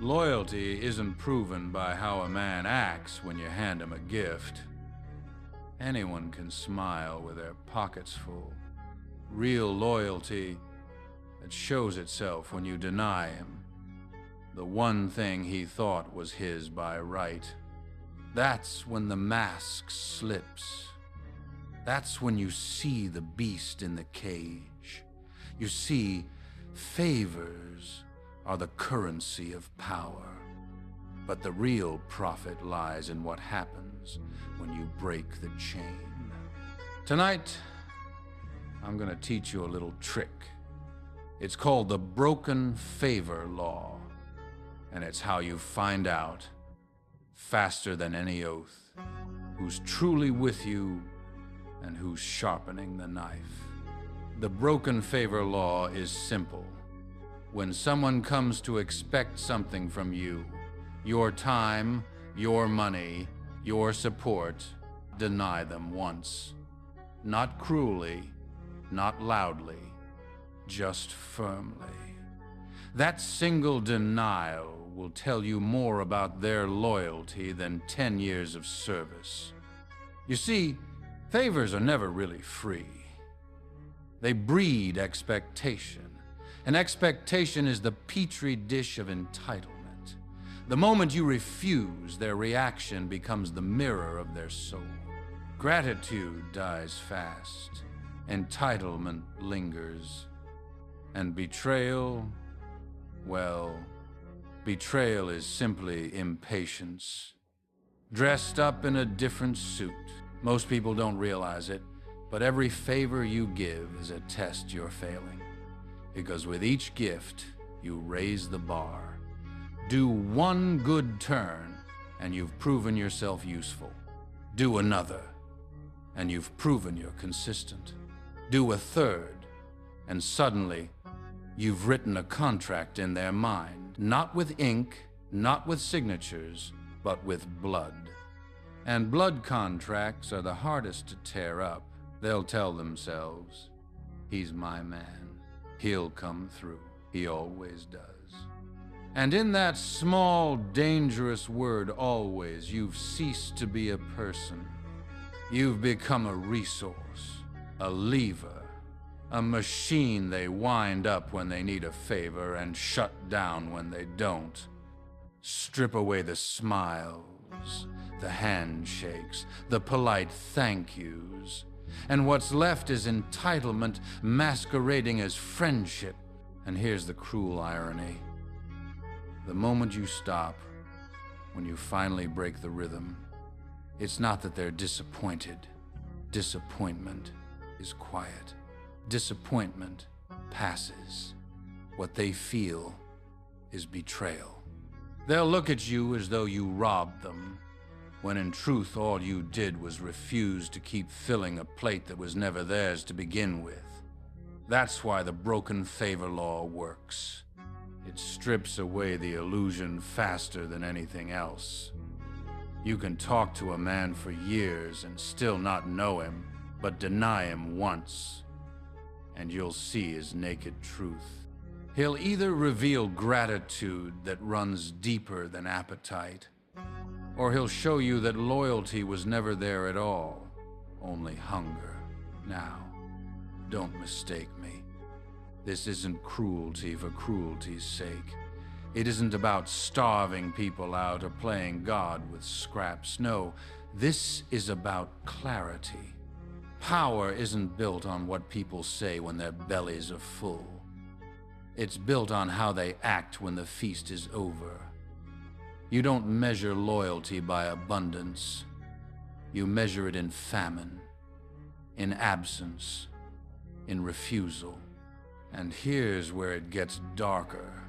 Loyalty isn't proven by how a man acts when you hand him a gift. Anyone can smile with their pockets full. Real loyalty, it shows itself when you deny him the one thing he thought was his by right. That's when the mask slips. That's when you see the beast in the cage. You see, favors are the currency of power. But the real profit lies in what happens when you break the chain. Tonight, I'm gonna teach you a little trick. It's called the broken favor law, and it's how you find out, faster than any oath, who's truly with you and who's sharpening the knife. The broken favor law is simple. When someone comes to expect something from you, your time, your money, your support, deny them once. Not cruelly, not loudly, just firmly. That single denial will tell you more about their loyalty than 10 years of service. You see, favors are never really free. They breed expectation, and expectation is the petri dish of entitlement. The moment you refuse, their reaction becomes the mirror of their soul. Gratitude dies fast, entitlement lingers, and betrayal, well, betrayal is simply impatience, dressed up in a different suit. Most people don't realize it, but every favor you give is a test you're failing. Because with each gift, you raise the bar. Do one good turn, and you've proven yourself useful. Do another, and you've proven you're consistent. Do a third, and suddenly, you've written a contract in their mind, not with ink, not with signatures, but with blood. And blood contracts are the hardest to tear up. They'll tell themselves, he's my man. He'll come through. He always does. And in that small, dangerous word, always, you've ceased to be a person. You've become a resource, a lever, a machine they wind up when they need a favor and shut down when they don't. Strip away the smiles, the handshakes, the polite thank yous, and what's left is entitlement masquerading as friendship. And here's the cruel irony. The moment you stop, when you finally break the rhythm, it's not that they're disappointed. Disappointment is quiet. Disappointment passes. What they feel is betrayal. They'll look at you as though you robbed them, when in truth all you did was refuse to keep filling a plate that was never theirs to begin with. That's why the broken favor law works. It strips away the illusion faster than anything else. You can talk to a man for years and still not know him, but deny him once, and you'll see his naked truth. He'll either reveal gratitude that runs deeper than appetite, or he'll show you that loyalty was never there at all, only hunger. Now, don't mistake me. This isn't cruelty for cruelty's sake. It isn't about starving people out or playing God with scraps. No, this is about clarity. Power isn't built on what people say when their bellies are full. It's built on how they act when the feast is over. You don't measure loyalty by abundance. You measure it in famine, in absence, in refusal. And here's where it gets darker.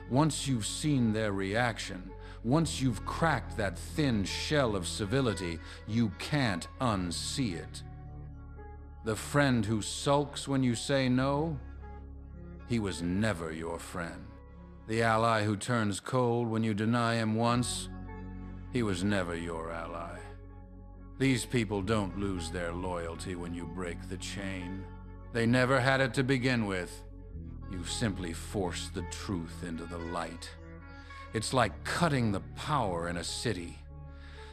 Once you've seen their reaction, once you've cracked that thin shell of civility, you can't unsee it. The friend who sulks when you say no, he was never your friend. The ally who turns cold when you deny him once, he was never your ally. These people don't lose their loyalty when you break the chain. They never had it to begin with. You've simply forced the truth into the light. It's like cutting the power in a city.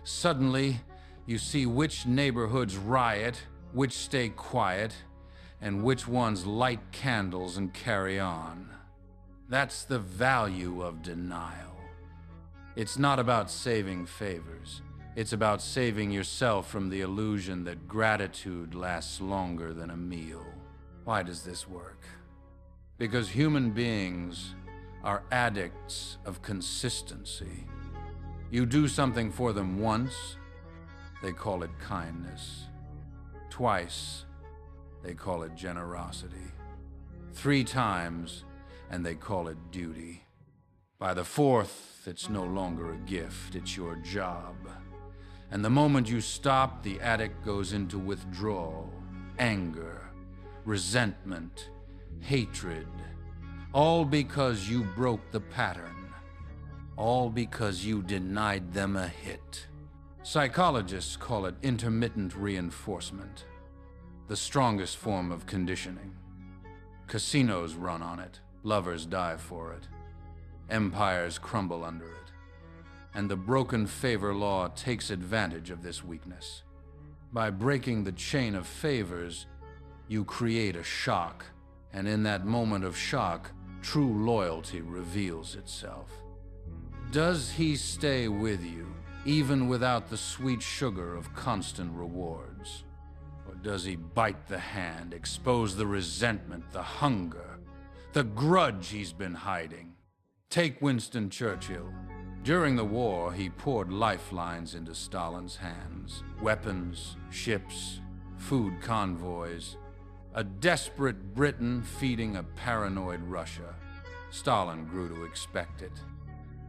Suddenly, you see which neighborhoods riot, which stay quiet, and which ones light candles and carry on. That's the value of denial. It's not about saving favors. It's about saving yourself from the illusion that gratitude lasts longer than a meal. Why does this work? Because human beings are addicts of consistency. You do something for them once, they call it kindness. Twice, they call it generosity. 3 times, and they call it duty. By the 4th, it's no longer a gift, it's your job. And the moment you stop, the addict goes into withdrawal, anger, resentment, hatred, all because you broke the pattern. All because you denied them a hit. Psychologists call it intermittent reinforcement, the strongest form of conditioning. Casinos run on it, lovers die for it, empires crumble under it, and the broken favor law takes advantage of this weakness. By breaking the chain of favors, you create a shock, and in that moment of shock, true loyalty reveals itself. Does he stay with you, even without the sweet sugar of constant rewards? Or does he bite the hand, expose the resentment, the hunger, the grudge he's been hiding? Take Winston Churchill. During the war, he poured lifelines into Stalin's hands. Weapons, ships, food convoys. A desperate Britain feeding a paranoid Russia. Stalin grew to expect it.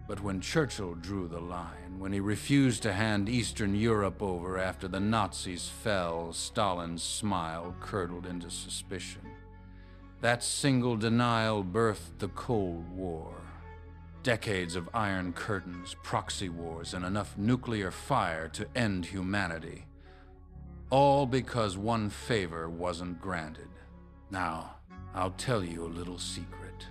But when Churchill drew the line, when he refused to hand Eastern Europe over after the Nazis fell, Stalin's smile curdled into suspicion. That single denial birthed the Cold War. Decades of iron curtains, proxy wars, and enough nuclear fire to end humanity. All because one favor wasn't granted. Now, I'll tell you a little secret.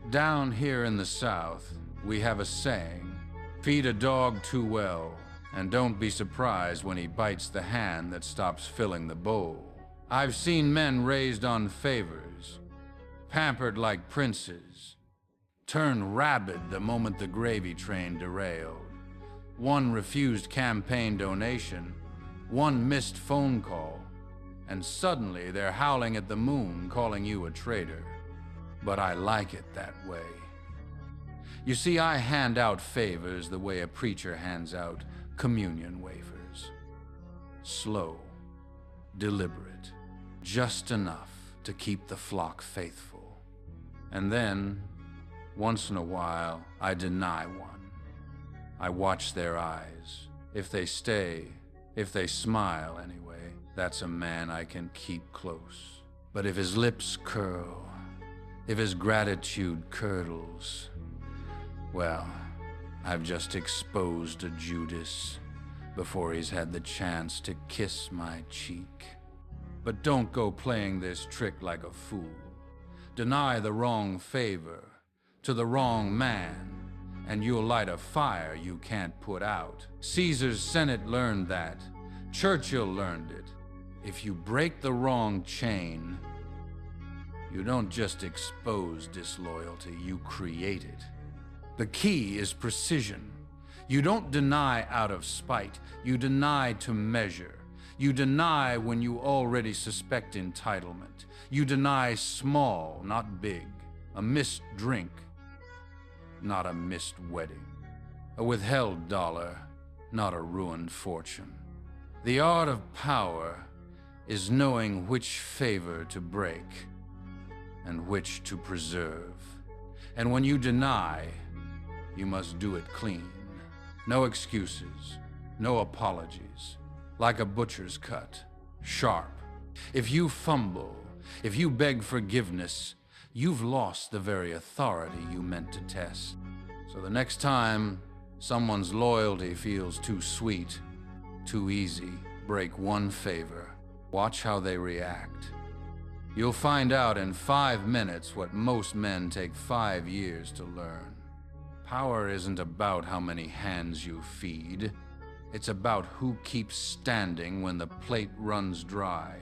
Down here in the South, we have a saying, feed a dog too well, and don't be surprised when he bites the hand that stops filling the bowl. I've seen men raised on favors, pampered like princes, turn rabid the moment the gravy train derailed. One refused campaign donation, one missed phone call, and suddenly they're howling at the moon, calling you a traitor. But I like it that way. You see, I hand out favors the way a preacher hands out communion wafers. Slow, deliberate, just enough to keep the flock faithful. And then, once in a while, I deny one. I watch their eyes. If they stay, if they smile anyway, that's a man I can keep close. But if his lips curl, if his gratitude curdles, well, I've just exposed a Judas before he's had the chance to kiss my cheek. But don't go playing this trick like a fool. Deny the wrong favor to the wrong man, and you'll light a fire you can't put out. Caesar's Senate learned that. Churchill learned it. If you break the wrong chain, you don't just expose disloyalty, you create it. The key is precision. You don't deny out of spite. You deny to measure. You deny when you already suspect entitlement. You deny small, not big. A missed drink, not a missed wedding. A withheld dollar, not a ruined fortune. The art of power is knowing which favor to break and which to preserve. And when you deny, you must do it clean. No excuses, no apologies. Like a butcher's cut, sharp. If you fumble, if you beg forgiveness, you've lost the very authority you meant to test. So the next time someone's loyalty feels too sweet, too easy, break one favor. Watch how they react. You'll find out in 5 minutes what most men take 5 years to learn. Power isn't about how many hands you feed. It's about who keeps standing when the plate runs dry.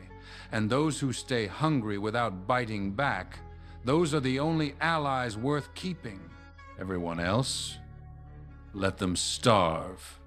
And those who stay hungry without biting back, those are the only allies worth keeping. Everyone else, let them starve.